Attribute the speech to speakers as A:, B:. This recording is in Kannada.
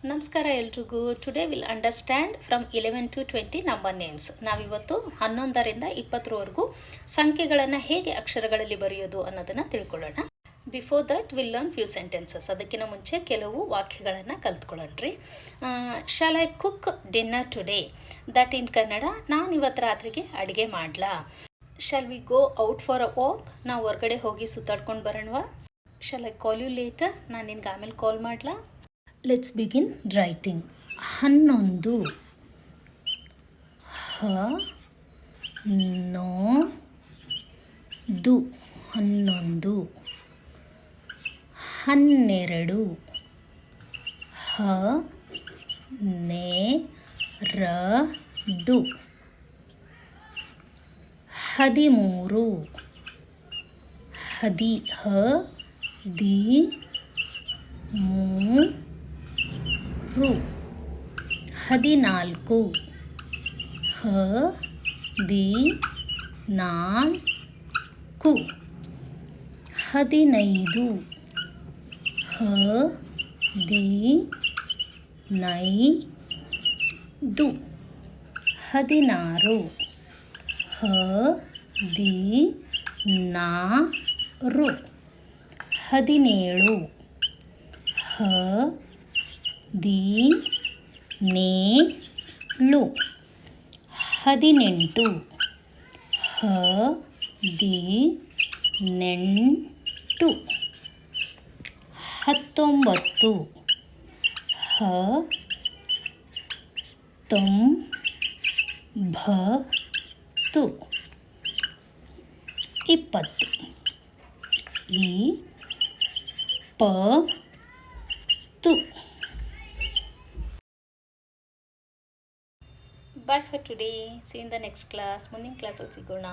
A: ನಮಸ್ಕಾರ ಎಲ್ರಿಗೂ. Today will understand from 11 to 20 number names. ನಾವಿವತ್ತು 11ರಿಂದ 20ರವರೆಗೂ ಸಂಖ್ಯೆಗಳನ್ನು ಹೇಗೆ ಅಕ್ಷರಗಳಲ್ಲಿ ಬರೆಯೋದು ಅನ್ನೋದನ್ನು ತಿಳ್ಕೊಳ್ಳೋಣ. Before that will learn few sentences. ಅದಕ್ಕಿಂತ ಮುಂಚೆ ಕೆಲವು ವಾಕ್ಯಗಳನ್ನು ಕಲ್ತ್ಕೊಳ್ಳೋಣ್ರಿ. Shall I cook dinner today? That in Kannada, ನಾನು ಇವತ್ತು ರಾತ್ರಿಗೆ ಅಡುಗೆ ಮಾಡಲಾ? Shall we go out for a walk? ನಾವು ಹೊರಗಡೆ ಹೋಗಿ ಸುತ್ತಾಡ್ಕೊಂಡು ಬರೋಣವಾ? Shall I call you later? ನಾನು ನಿನ್ಗೆ ಆಮೇಲೆ ಕಾಲ್ ಮಾಡಲಾ? Let's begin writing. 11 ದು 11, 12 13 Bye for today. See you in the next class. ಮುಂದಿನ ಕ್ಲಾಸಲ್ಲಿ ಸಿಗೋಣ.